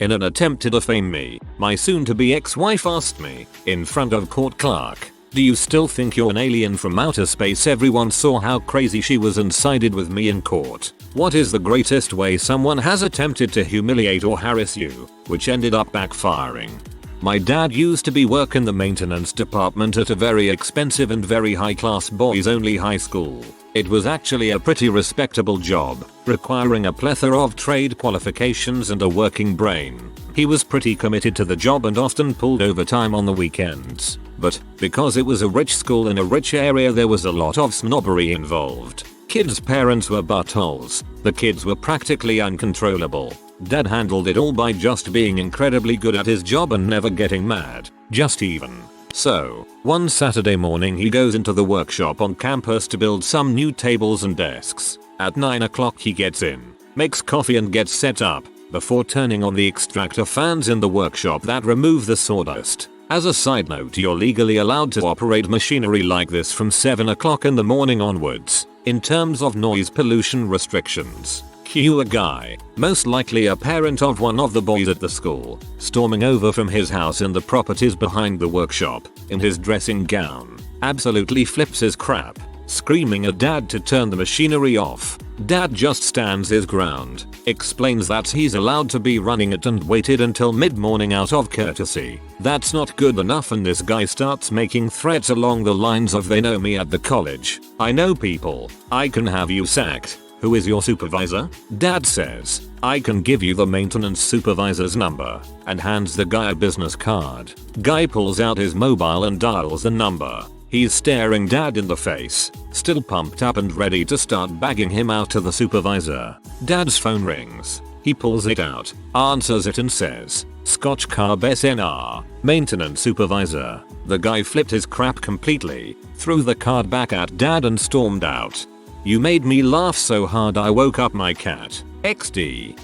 In an attempt to defame me, my soon-to-be ex-wife asked me, in front of court clerk, "Do you still think you're an alien from outer space?" Everyone saw how crazy she was and sided with me in court. What is the greatest way someone has attempted to humiliate or harass you, which ended up backfiring? My dad used to work in the maintenance department at a very expensive and very high-class boys-only high school. It was actually a pretty respectable job, requiring a plethora of trade qualifications and a working brain. He was pretty committed to the job and often pulled overtime on the weekends. But, because it was a rich school in a rich area, there was a lot of snobbery involved. Kids' parents were buttholes. The kids were practically uncontrollable. Dad handled it all by just being incredibly good at his job and never getting mad, just even. So, one Saturday morning he goes into the workshop on campus to build some new tables and desks. At 9 o'clock he gets in, makes coffee and gets set up, before turning on the extractor fans in the workshop that remove the sawdust. As a side note, you're legally allowed to operate machinery like this from 7 o'clock in the morning onwards, in terms of noise pollution restrictions. Cue a guy, most likely a parent of one of the boys at the school, storming over from his house in the properties behind the workshop, in his dressing gown, absolutely flips his crap, screaming at Dad to turn the machinery off. Dad just stands his ground, explains that he's allowed to be running it and waited until mid-morning out of courtesy. That's not good enough, and this guy starts making threats along the lines of, "They know me at the college. I know people. I can have you sacked. Who is your supervisor?" Dad says, "I can give you the maintenance supervisor's number," and hands the guy a business card. Guy pulls out his mobile and dials the number. He's staring Dad in the face, still pumped up and ready to start bagging him out to the supervisor. Dad's phone rings. He pulls it out, answers it and says, "Scotch Carb SNR, maintenance supervisor." The guy flipped his crap completely, threw the card back at Dad and stormed out. "You made me laugh so hard I woke up my cat. XD."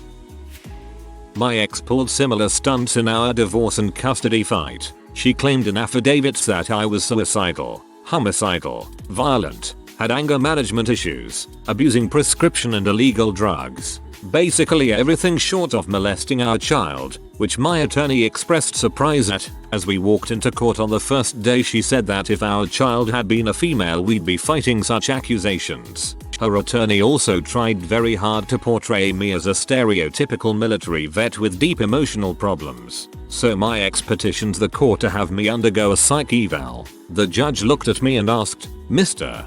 My ex pulled similar stunts in our divorce and custody fight. She claimed in affidavits that I was suicidal, homicidal, violent, had anger management issues, abusing prescription and illegal drugs. Basically everything short of molesting our child, which my attorney expressed surprise at. As we walked into court on the first day, she said that if our child had been a female we'd be fighting such accusations. Her attorney also tried very hard to portray me as a stereotypical military vet with deep emotional problems. So my ex petitioned the court to have me undergo a psych eval. The judge looked at me and asked, "Mr.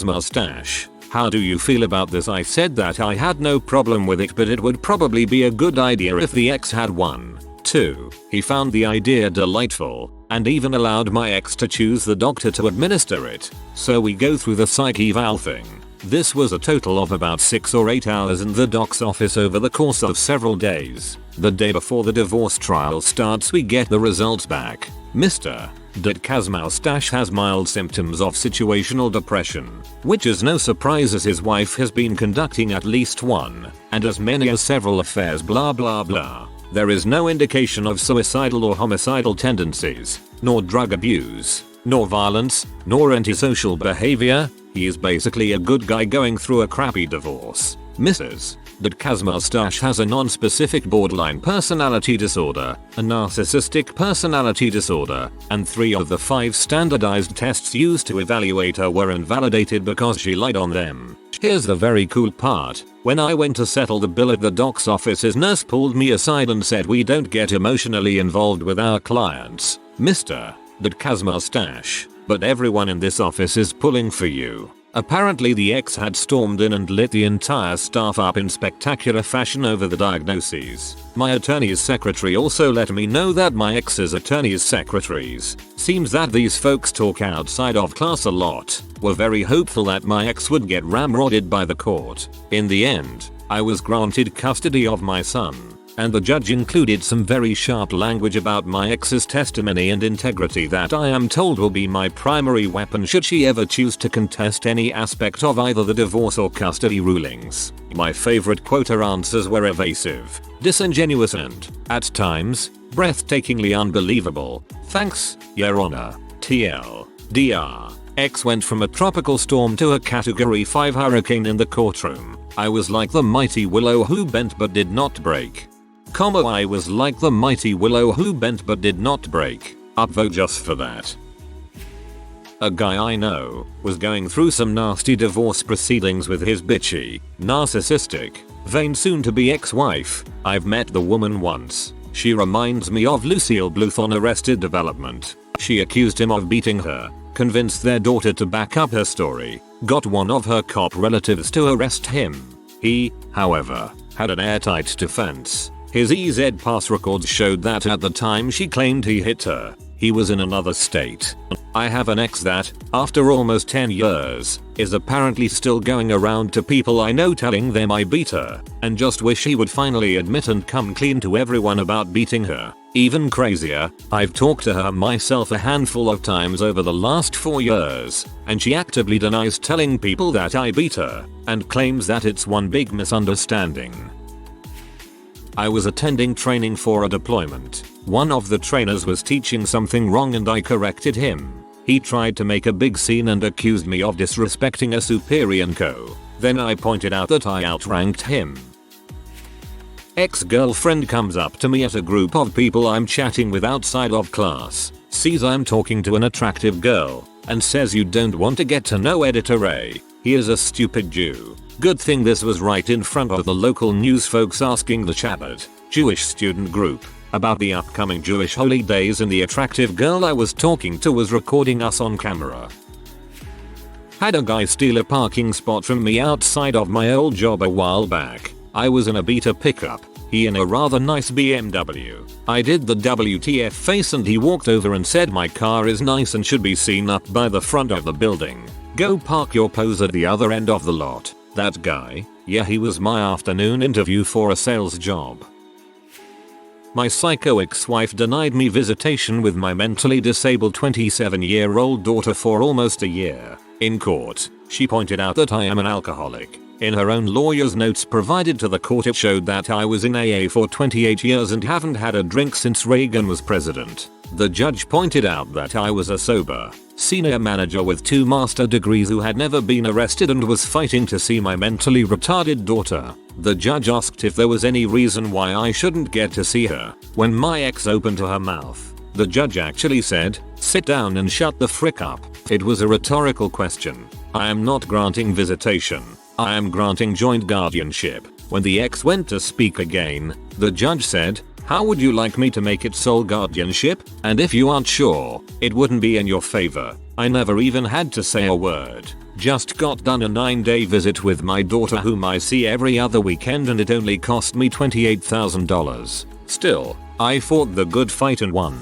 Mustache, how do you feel about this?" I said that I had no problem with it, but it would probably be a good idea if the ex had one. 2. He found the idea delightful, and even allowed my ex to choose the doctor to administer it. So we go through the psych eval thing. This was a total of about 6 or 8 hours in the doc's office over the course of several days. The day before the divorce trial starts we get the results back. Mr. Mustache has mild symptoms of situational depression, which is no surprise as his wife has been conducting at least one, and as many as several affairs, blah blah blah. There is no indication of suicidal or homicidal tendencies, nor drug abuse, nor violence, nor antisocial behavior. He is basically a good guy going through a crappy divorce. Mrs. Mustache has a non-specific borderline personality disorder, a narcissistic personality disorder, and 3 of the 5 standardized tests used to evaluate her were invalidated because she lied on them. Here's the very cool part. When I went to settle the bill at the doc's office, his nurse pulled me aside and said, "We don't get emotionally involved with our clients, Mr. Mustache, but everyone in this office is pulling for you." Apparently the ex had stormed in and lit the entire staff up in spectacular fashion over the diagnoses. My attorney's secretary also let me know that my ex's attorney's secretaries, seems that these folks talk outside of class a lot, were very hopeful that my ex would get ramrodded by the court. In the end, I was granted custody of my son, and the judge included some very sharp language about my ex's testimony and integrity that I am told will be my primary weapon should she ever choose to contest any aspect of either the divorce or custody rulings. My favorite quote her answers were evasive, disingenuous and, at times, breathtakingly unbelievable. "Thanks, Your Honor. TL. X went from a tropical storm to a category 5 hurricane in the courtroom. I was like the mighty willow who bent but did not break. I was like the mighty willow who bent but did not break. Upvote just for that. A guy I know was going through some nasty divorce proceedings with his bitchy, narcissistic, vain soon-to-be ex-wife. I've met the woman once. She reminds me of Lucille Bluth on Arrested Development. She accused him of beating her, convinced their daughter to back up her story, got one of her cop relatives to arrest him. He, however, had an airtight defense. His EZ Pass records showed that at the time she claimed he hit her, he was in another state. I have an ex that, after almost 10 years, is apparently still going around to people I know telling them I beat her, and just wish he would finally admit and come clean to everyone about beating her. Even crazier, I've talked to her myself a handful of times over the last 4 years, and she actively denies telling people that I beat her, and claims that it's one big misunderstanding. I was attending training for a deployment. One of the trainers was teaching something wrong and I corrected him. He tried to make a big scene and accused me of disrespecting a superior and co. Then I pointed out that I outranked him. Ex-girlfriend comes up to me at a group of people I'm chatting with outside of class, sees I'm talking to an attractive girl, and says you don't want to get to know Editor A. He is a stupid Jew. Good thing this was right in front of the local news folks asking the Shabbat, Jewish student group, about the upcoming Jewish holidays, and the attractive girl I was talking to was recording us on camera. Had a guy steal a parking spot from me outside of my old job a while back. I was in a beta pickup, he in a rather nice BMW. I did the WTF face and he walked over and said my car is nice and should be seen up by the front of the building. Go park your pose at the other end of the lot. That guy? Yeah, he was my afternoon interview for a sales job. My psycho ex-wife denied me visitation with my mentally disabled 27-year-old daughter for almost a year. In court, she pointed out that I am an alcoholic. In her own lawyer's notes provided to the court, it showed that I was in AA for 28 years and haven't had a drink since Reagan was president. The judge pointed out that I was a sober, senior manager with 2 master degrees who had never been arrested and was fighting to see my mentally retarded daughter. The judge asked if there was any reason why I shouldn't get to see her. When my ex opened her mouth, the judge actually said, "Sit down and shut the frick up." It was a rhetorical question. I am not granting visitation. I am granting joint guardianship. When the ex went to speak again, the judge said, "How would you like me to make it sole guardianship? And if you aren't sure, it wouldn't be in your favor." I never even had to say a word. Just got done a 9-day visit with my daughter whom I see every other weekend and it only cost me $28,000. Still, I fought the good fight and won.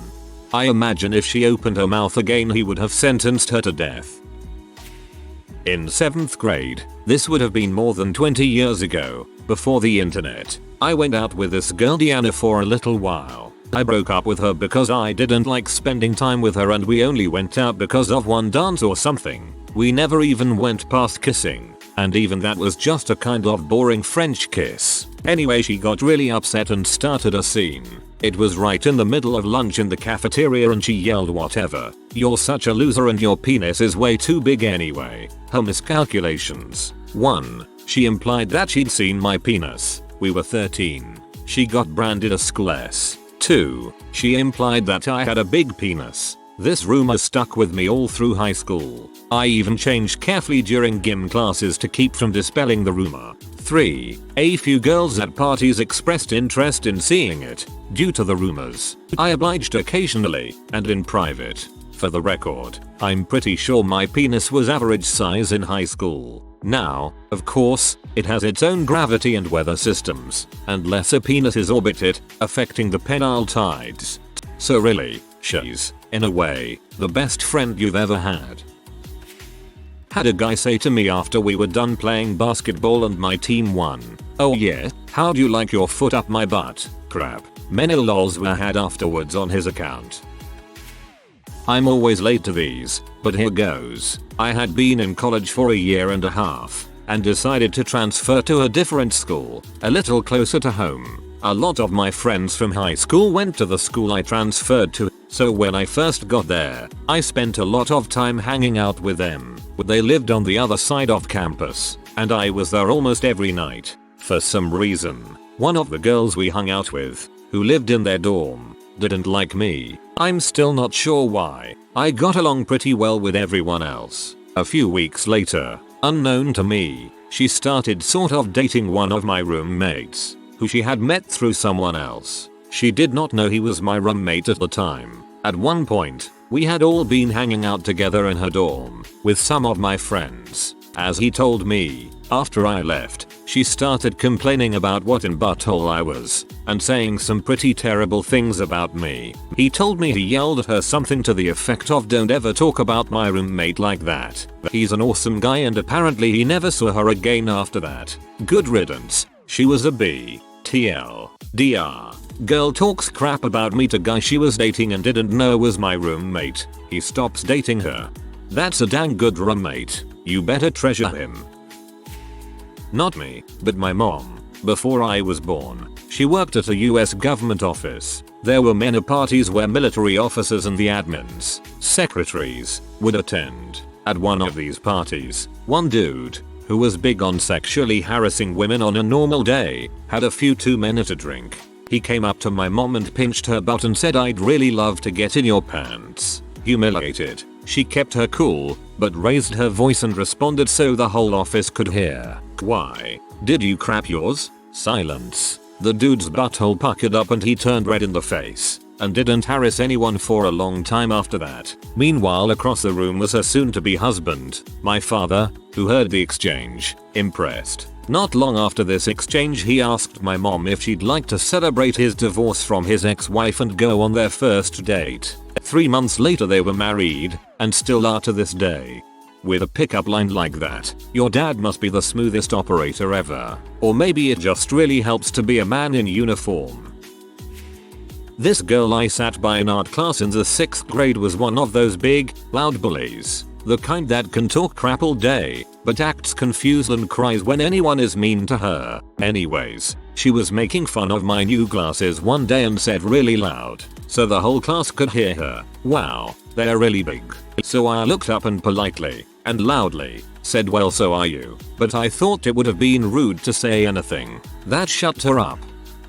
I imagine if she opened her mouth again he would have sentenced her to death. In 7th grade, this would have been more than 20 years ago, before the internet, I went out with this girl Deanna for a little while. I broke up with her because I didn't like spending time with her and we only went out because of one dance or something. We never even went past kissing, and even that was just a kind of boring French kiss. Anyway, she got really upset and started a scene. It was right in the middle of lunch in the cafeteria and she yelled, "Whatever, you're such a loser and your penis is way too big anyway." Her miscalculations. 1. She implied that she'd seen my penis. We were 13. She got branded a school S. 2. She implied that I had a big penis. This rumor stuck with me all through high school. I even changed carefully during gym classes to keep from dispelling the rumor. 3. A few girls at parties expressed interest in seeing it. Due to the rumors, I obliged occasionally, and in private. For the record, I'm pretty sure my penis was average size in high school. Now, of course, it has its own gravity and weather systems, and lesser penises orbit it, affecting the penile tides. So really, she's, in a way, the best friend you've ever had. Had a guy say to me after we were done playing basketball and my team won, "Oh yeah, how'd you like your foot up my butt?" Crap. Many lols were had afterwards on his account. I'm always late to these, but here goes. I had been in college for a year and a half, and decided to transfer to a different school, a little closer to home. A lot of my friends from high school went to the school I transferred to, so when I first got there, I spent a lot of time hanging out with them. They lived on the other side of campus, and I was there almost every night. For some reason, One of the girls we hung out with, who lived in their dorm, didn't like me. I'm still not sure why. I got along pretty well with everyone else. A few weeks later, unknown to me, she started sort of dating one of my roommates, who she had met through someone else. She did not know he was my roommate at the time. At one point, we had all been hanging out together in her dorm, with some of my friends. As he told me, after I left, she started complaining about what in butthole I was, and saying some pretty terrible things about me. He told me he yelled at her something to the effect of "Don't ever talk about my roommate like that. He's an awesome guy," and apparently he never saw her again after that. Good riddance. She was a B. TL. DR. Girl talks crap about me to guy she was dating and didn't know was my roommate. He stops dating her. That's a dang good roommate. You better treasure him. Not me, but my mom. Before I was born, she worked at a US government office. There were many parties where military officers and the admins, secretaries, would attend. At one of these parties, one dude, who was big on sexually harassing women on a normal day, had a few too many to drink. He came up to my mom and pinched her butt and said, "I'd really love to get in your pants." Humiliated, she kept her cool, but raised her voice and responded so the whole office could hear. "Why? Did you crap yours?" Silence. The dude's butthole puckered up and he turned red in the face, and didn't harass anyone for a long time after that. Meanwhile, across the room was her soon-to-be husband, my father, who heard the exchange, impressed. Not long after this exchange, he asked my mom if she'd like to celebrate his divorce from his ex-wife and go on their first date. 3 months later they were married, and still are to this day. With a pickup line like that, your dad must be the smoothest operator ever. Or maybe it just really helps to be a man in uniform. This girl I sat by in art class in the 6th grade was one of those big, loud bullies. The kind that can talk crap all day, but acts confused and cries when anyone is mean to her. Anyways, she was making fun of my new glasses one day and said really loud, so the whole class could hear her, "Wow, they're really big." So I looked up and politely, and loudly, said, "Well, so are you," but I thought it would have been rude to say anything. That shut her up.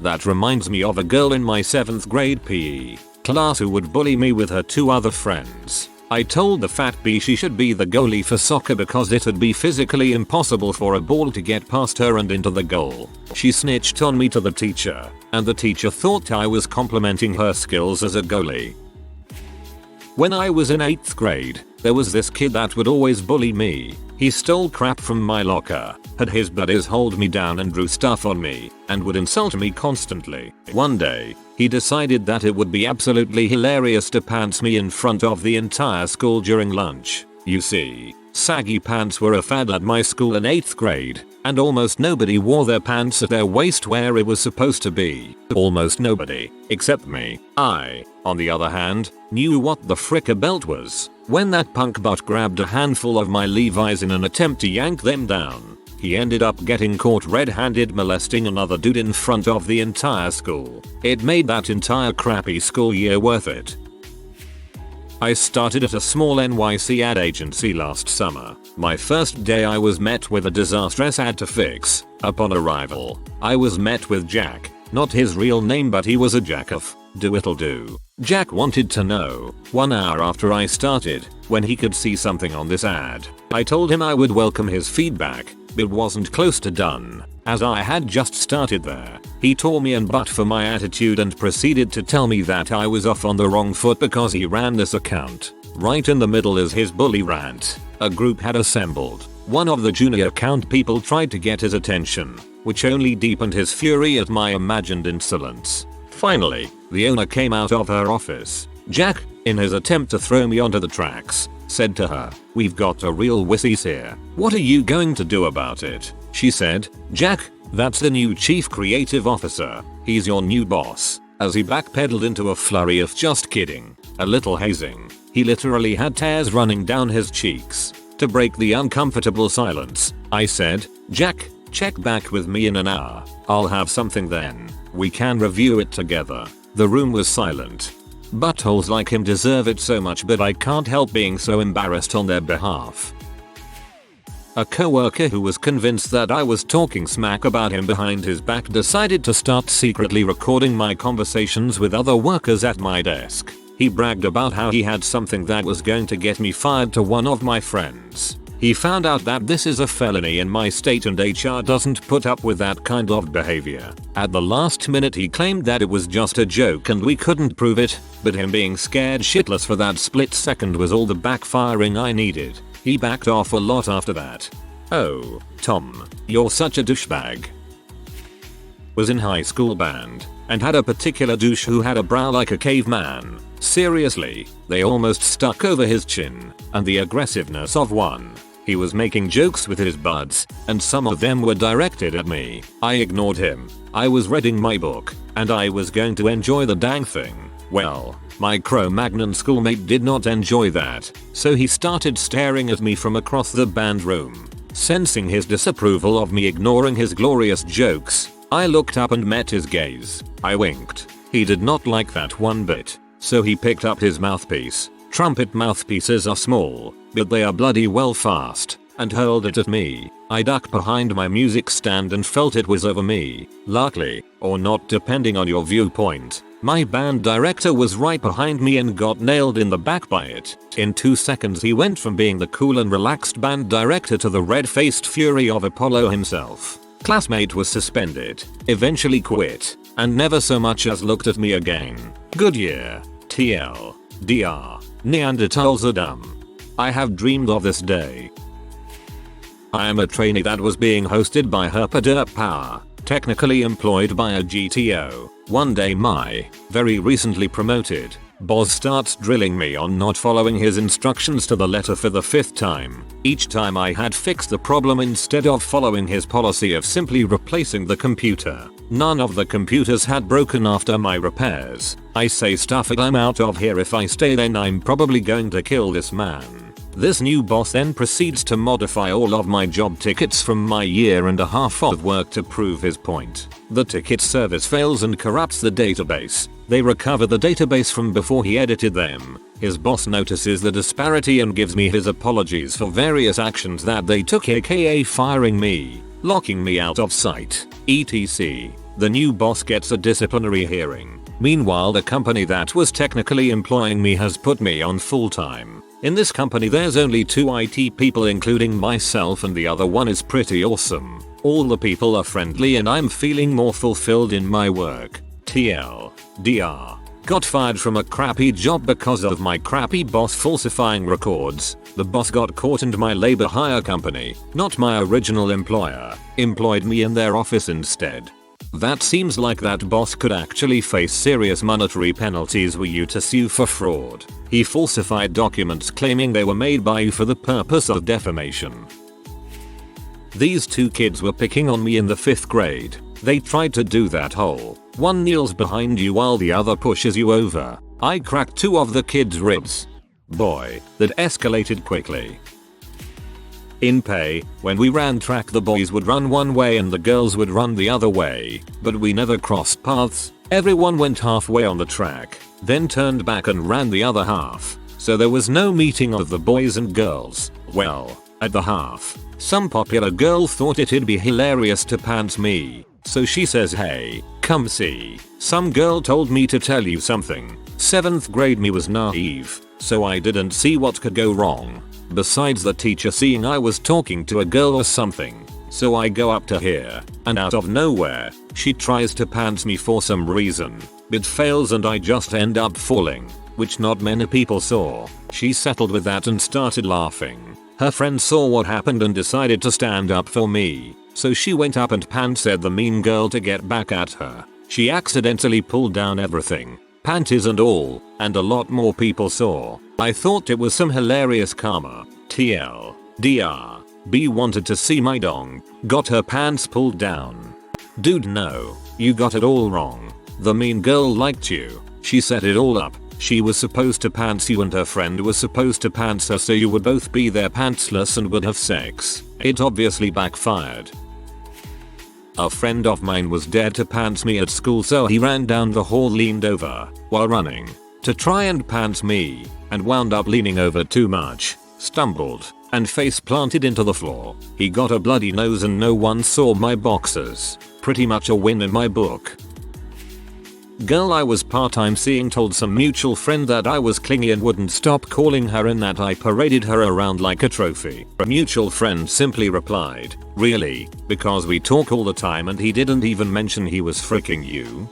That reminds me of a girl in my 7th grade PE class who would bully me with her 2 other friends. I told the fat bee she should be the goalie for soccer because it'd be physically impossible for a ball to get past her and into the goal. She snitched on me to the teacher, and the teacher thought I was complimenting her skills as a goalie. When I was in 8th grade, there was this kid that would always bully me. He stole crap from my locker, had his buddies hold me down and drew stuff on me, and would insult me constantly. One day, he decided that it would be absolutely hilarious to pants me in front of the entire school during lunch. You see, saggy pants were a fad at my school in 8th grade, and almost nobody wore their pants at their waist where it was supposed to be. Almost nobody, except me. I, on the other hand, knew what the frick a belt was. When that punk butt grabbed a handful of my Levi's in an attempt to yank them down, he ended up getting caught red-handed molesting another dude in front of the entire school. It made that entire crappy school year worth it. I started at a small NYC ad agency last summer. My first day I was met with a disastrous ad to fix. Upon arrival, I was met with Jack, not his real name but he was a jackoff. It'll do. Jack wanted to know, 1 hour after I started, when he could see something on this ad. I told him I would welcome his feedback. It wasn't close to done, as I had just started there. He tore me in butt for my attitude and proceeded to tell me that I was off on the wrong foot because he ran this account. Right in the middle is his bully rant. A group had assembled. One of the junior account people tried to get his attention, which only deepened his fury at my imagined insolence. Finally, the owner came out of her office. Jack, in his attempt to throw me onto the tracks, said to her, "We've got a real wussies here. What are you going to do about it?" She said, "Jack, that's the new chief creative officer. He's your new boss." As he backpedaled into a flurry of "just kidding," a little hazing, he literally had tears running down his cheeks. To break the uncomfortable silence, I said, "Jack, check back with me in an hour. I'll have something then. We can review it together." The room was silent. Buttholes like him deserve it so much, but I can't help being so embarrassed on their behalf. A coworker who was convinced that I was talking smack about him behind his back decided to start secretly recording my conversations with other workers at my desk. He bragged about how he had something that was going to get me fired to one of my friends. He found out that this is a felony in my state and HR doesn't put up with that kind of behavior. At the last minute he claimed that it was just a joke and we couldn't prove it, but him being scared shitless for that split second was all the backfiring I needed. He backed off a lot after that. Oh, Tom, you're such a douchebag. Was in high school band and had a particular douche who had a brow like a caveman. Seriously, they almost stuck over his chin, and the aggressiveness of one. He was making jokes with his buds, and some of them were directed at me. I ignored him. I was reading my book, and I was going to enjoy the dang thing. Well, my Cro-Magnon schoolmate did not enjoy that, so he started staring at me from across the band room. Sensing his disapproval of me ignoring his glorious jokes, I looked up and met his gaze. I winked. He did not like that one bit. So he picked up his mouthpiece. Trumpet mouthpieces are small, but they are bloody well fast, and hurled it at me. I ducked behind my music stand and felt it was over me. Luckily, or not depending on your viewpoint, my band director was right behind me and got nailed in the back by it. In 2 seconds he went from being the cool and relaxed band director to the red-faced fury of Apollo himself. Classmate was suspended, eventually quit, and never so much as looked at me again. Good year. TL. DR. Neanderthals are dumb. I have dreamed of this day. I am a trainee that was being hosted by Herpaderp Power, technically employed by a GTO. One day my, very recently promoted, boss starts drilling me on not following his instructions to the letter for the 5th time. Each time I had fixed the problem instead of following his policy of simply replacing the computer. None of the computers had broken after my repairs. I say stuff like I'm out of here, if I stay then I'm probably going to kill this man. This new boss then proceeds to modify all of my job tickets from my 1.5 years of work to prove his point. The ticket service fails and corrupts the database. They recover the database from before he edited them. His boss notices the disparity and gives me his apologies for various actions that they took, aka firing me, locking me out of sight, etc. The new boss gets a disciplinary hearing. Meanwhile, the company that was technically employing me has put me on full time. In this company there's only 2 IT people including myself, and the other one is pretty awesome. All the people are friendly and I'm feeling more fulfilled in my work. TL. DR. Got fired from a crappy job because of my crappy boss falsifying records. The boss got caught and my labor hire company, not my original employer, employed me in their office instead. That seems like that boss could actually face serious monetary penalties were you to sue for fraud. He falsified documents claiming they were made by you for the purpose of defamation. These 2 kids were picking on me in the 5th grade. They tried to do that whole, one kneels behind you while the other pushes you over. I cracked 2 of the kids' ribs. Boy, that escalated quickly. In pay, when we ran track the boys would run one way and the girls would run the other way, but we never crossed paths. Everyone went halfway on the track, then turned back and ran the other half, so there was no meeting of the boys and girls. Well, at the half, some popular girl thought it'd be hilarious to pants me, so she says, "Hey, come see." Some girl told me to tell you something. 7th grade me was naive, so I didn't see what could go wrong. Besides the teacher seeing I was talking to a girl or something. So I go up to her, and out of nowhere, she tries to pants me for some reason, but fails and I just end up falling, which not many people saw. She settled with that and started laughing. Her friend saw what happened and decided to stand up for me, so she went up and pantsed the mean girl to get back at her. She accidentally pulled down everything, panties and all, and a lot more people saw. I thought it was some hilarious karma. TL. DR. B wanted to see my dong, got her pants pulled down. Dude, no, you got it all wrong. The mean girl liked you. She set it all up. She was supposed to pants you and her friend was supposed to pants her so you would both be there pantsless and would have sex. It obviously backfired. A friend of mine was dared to pants me at school, so he ran down the hall, leaned over while running to try and pants me, and wound up leaning over too much, stumbled, and face planted into the floor. He got a bloody nose and no one saw my boxers. Pretty much a win in my book. Girl I was part-time seeing told some mutual friend that I was clingy and wouldn't stop calling her and that I paraded her around like a trophy. A mutual friend simply replied, "Really? Because we talk all the time and he didn't even mention he was freaking you?"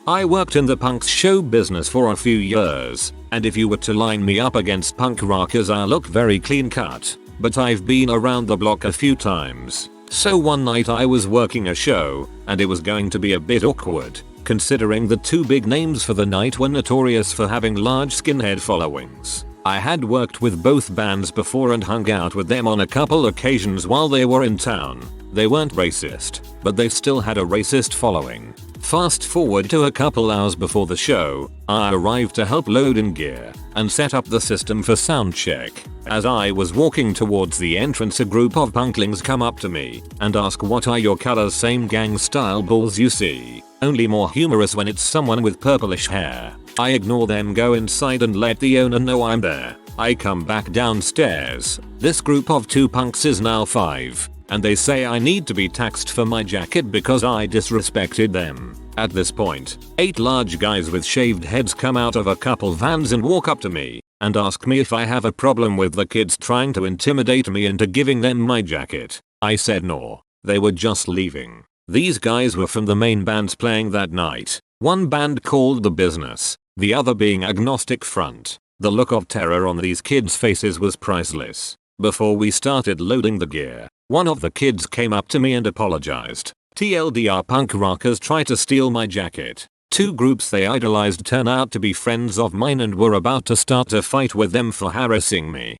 I worked in the punk show business for a few years, and if you were to line me up against punk rockers I look very clean cut, but I've been around the block a few times. So one night I was working a show, and it was going to be a bit awkward, considering the two big names for the night were notorious for having large skinhead followings. I had worked with both bands before and hung out with them on a couple occasions while they were in town. They weren't racist, but they still had a racist following. Fast forward to a couple hours before the show, I arrived to help load in gear and set up the system for sound check. As I was walking towards the entrance, a group of punklings come up to me and ask what are your colors, same gang style balls you see, only more humorous when it's someone with purplish hair. I ignore them, go inside and let the owner know I'm there. I come back downstairs. This group of 2 punks is now 5. And they say I need to be taxed for my jacket because I disrespected them. At this point, 8 large guys with shaved heads come out of a couple vans and walk up to me and ask me if I have a problem with the kids trying to intimidate me into giving them my jacket. I said no. They were just leaving. These guys were from the main bands playing that night. One band called The Business, the other being Agnostic Front. The look of terror on these kids' faces was priceless. Before we started loading the gear, one of the kids came up to me and apologized. TLDR, punk rockers try to steal my jacket. 2 groups they idolized turn out to be friends of mine and were about to start a fight with them for harassing me.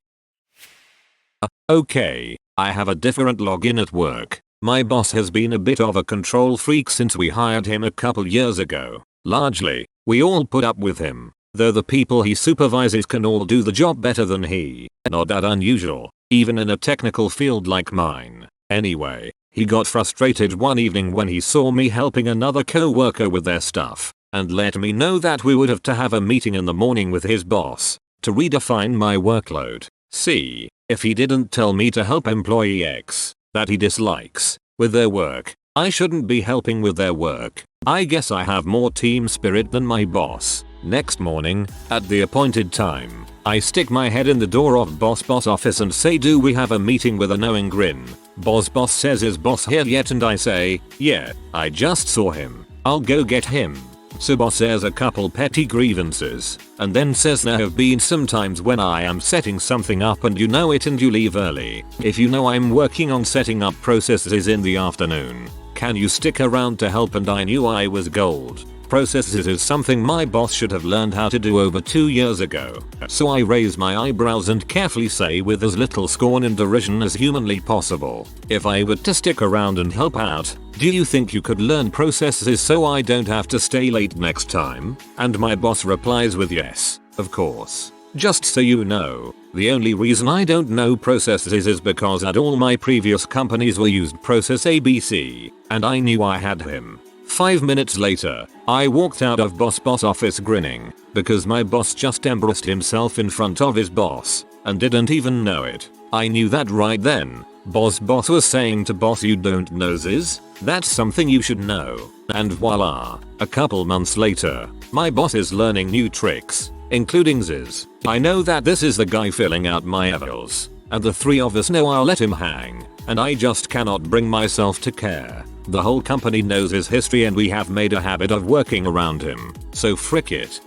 Okay, I have a different login at work. My boss has been a bit of a control freak since we hired him a couple years ago. Largely, we all put up with him, though the people he supervises can all do the job better than he. Not that unusual, even in a technical field like mine. Anyway, he got frustrated one evening when he saw me helping another co-worker with their stuff, and let me know that we would have to have a meeting in the morning with his boss to redefine my workload. See, if he didn't tell me to help employee X, that he dislikes, with their work, I shouldn't be helping with their work. I guess I have more team spirit than my boss. Next morning, at the appointed time, I stick my head in the door of boss office and say, "Do we have a meeting?" with a knowing grin. Boss says, "Is boss here yet?" and I say, "Yeah, I just saw him. I'll go get him." So boss airs a couple petty grievances, and then says, "There have been some times when I am setting something up and you know it and you leave early. If you know I'm working on setting up processes in the afternoon, can you stick around to help?" And I knew I was gold. Processes is something my boss should have learned how to do over 2 years ago. So I raise my eyebrows and carefully say with as little scorn and derision as humanly possible, "If I were to stick around and help out, do you think you could learn processes so I don't have to stay late next time?" And my boss replies with, "Yes, of course. Just so you know, the only reason I don't know processes is because at all my previous companies we used process ABC, and I knew I had him." 5 minutes later, I walked out of boss office grinning, because my boss just embarrassed himself in front of his boss, and didn't even know it. I knew that right then. Boss was saying to boss, "You don't know this? That's something you should know." And voila, a couple months later, my boss is learning new tricks, including this. I know that this is the guy filling out my evals, and the 3 of us know I'll let him hang, and I just cannot bring myself to care. The whole company knows his history and we have made a habit of working around him, so frick it.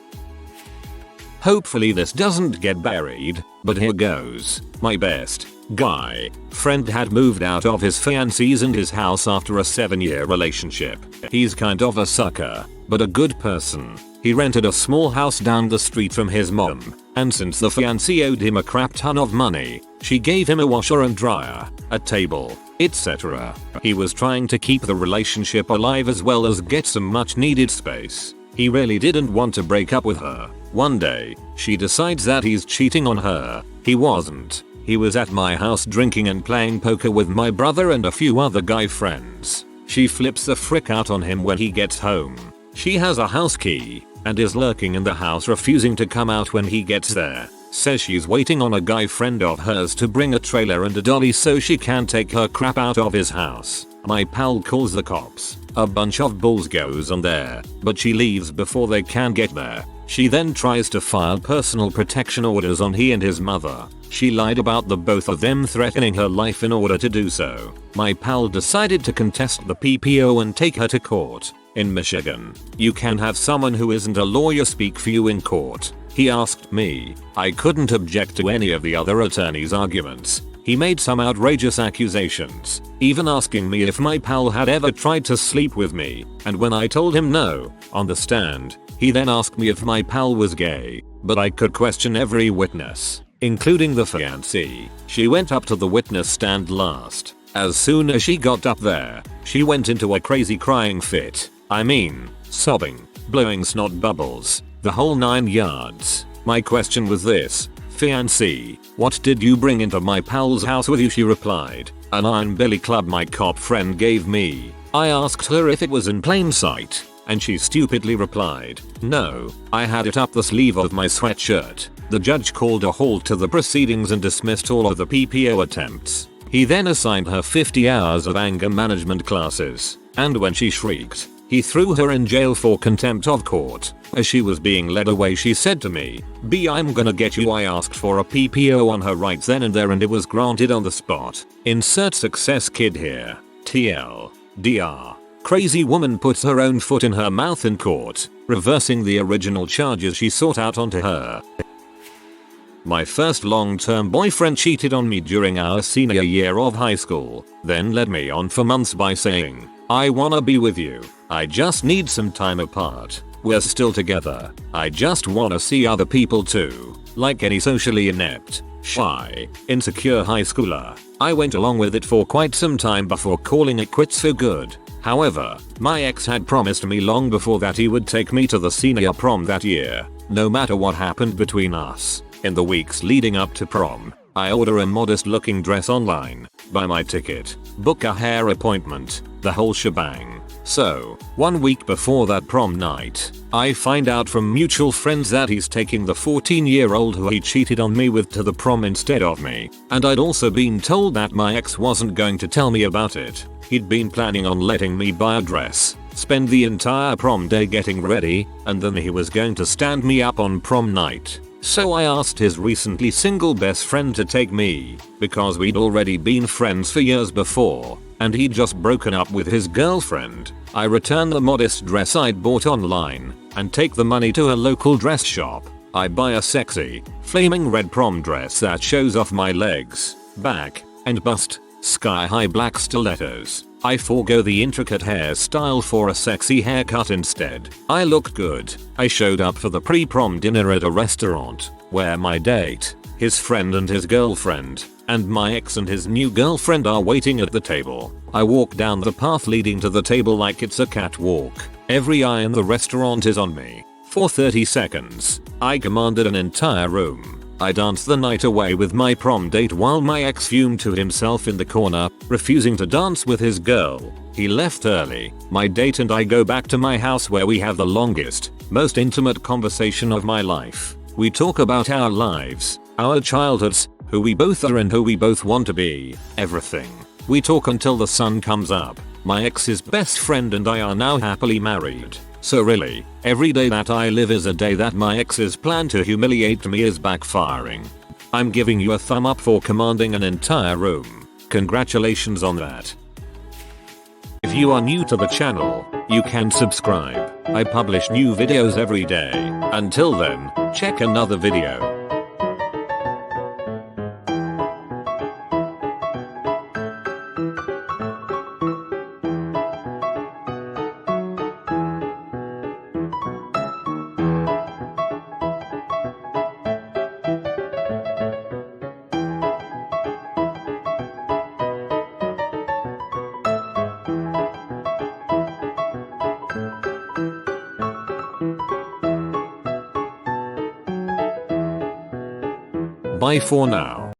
Hopefully this doesn't get buried, but here goes. My best guy friend had moved out of his fiancée's and his house after a 7-year relationship. He's kind of a sucker, but a good person. He rented a small house down the street from his mom, and since the fiancée owed him a crap ton of money, she gave him a washer and dryer, a table, etc. He was trying to keep the relationship alive as well as get some much needed space. He really didn't want to break up with her. One day, she decides that he's cheating on her. He wasn't. He was at my house drinking and playing poker with my brother and a few other guy friends. She flips the frick out on him when he gets home. She has a house key, and is lurking in the house, refusing to come out when he gets there. Says she's waiting on a guy friend of hers to bring a trailer and a dolly so she can take her crap out of his house. My pal calls the cops. A bunch of bulls goes on there, but she leaves before they can get there. She then tries to file personal protection orders on he and his mother. She lied about the both of them threatening her life in order to do so. My pal decided to contest the PPO and take her to court. In Michigan, you can have someone who isn't a lawyer speak for you in court. He asked me. I couldn't object to any of the other attorney's arguments. He made some outrageous accusations, even asking me if my pal had ever tried to sleep with me, and when I told him no, on the stand, he then asked me if my pal was gay, but I could question every witness, including the fiancée. She went up to the witness stand last. As soon as she got up there, she went into a crazy crying fit. I mean, sobbing, blowing snot bubbles, the whole 9 yards. My question was this: fiancée, what did you bring into my pal's house with you? She replied, an iron billy club my cop friend gave me. I asked her if it was in plain sight, and she stupidly replied, no, I had it up the sleeve of my sweatshirt. The judge called a halt to the proceedings and dismissed all of the PPO attempts. He then assigned her 50 hours of anger management classes, and when she shrieked, he threw her in jail for contempt of court. As she was being led away, she said to me, B, I'm gonna get you. I asked for a PPO on her right then and there, and it was granted on the spot. Insert success kid here. TL. DR. Crazy woman puts her own foot in her mouth in court, reversing the original charges she sought out onto her. My first long-term boyfriend cheated on me during our senior year of high school, then led me on for months by saying, I wanna be with you. I just need some time apart. We're still together. I just wanna see other people too. Like any socially inept, shy, insecure high schooler, I went along with it for quite some time before calling it quits for good. However, my ex had promised me long before that he would take me to the senior prom that year, no matter what happened between us. In the weeks leading up to prom, I order a modest looking dress online, buy my ticket, book a hair appointment, the whole shebang. So, 1 week before that prom night, I find out from mutual friends that he's taking the 14-year-old who he cheated on me with to the prom instead of me, and I'd also been told that my ex wasn't going to tell me about it. He'd been planning on letting me buy a dress, spend the entire prom day getting ready, and then he was going to stand me up on prom night. So I asked his recently single best friend to take me, because we'd already been friends for years before, and he'd just broken up with his girlfriend. I return the modest dress I'd bought online, and take the money to a local dress shop. I buy a sexy, flaming red prom dress that shows off my legs, back, and bust, sky-high black stilettos. I forego the intricate hairstyle for a sexy haircut instead. I looked good. I showed up for the pre-prom dinner at a restaurant, where my date, his friend and his girlfriend, and my ex and his new girlfriend are waiting at the table. I walk down the path leading to the table like it's a catwalk. Every eye in the restaurant is on me. For 30 seconds, I commanded an entire room. I danced the night away with my prom date while my ex fumed to himself in the corner, refusing to dance with his girl. He left early. My date and I go back to my house where we have the longest, most intimate conversation of my life. We talk about our lives, our childhoods, who we both are and who we both want to be, everything. We talk until the sun comes up. My ex's best friend and I are now happily married. So really, every day that I live is a day that my ex's plan to humiliate me is backfiring. I'm giving you a thumb up for commanding an entire room. Congratulations on that. If you are new to the channel, you can subscribe. I publish new videos every day. Until then, check another video. Bye for now.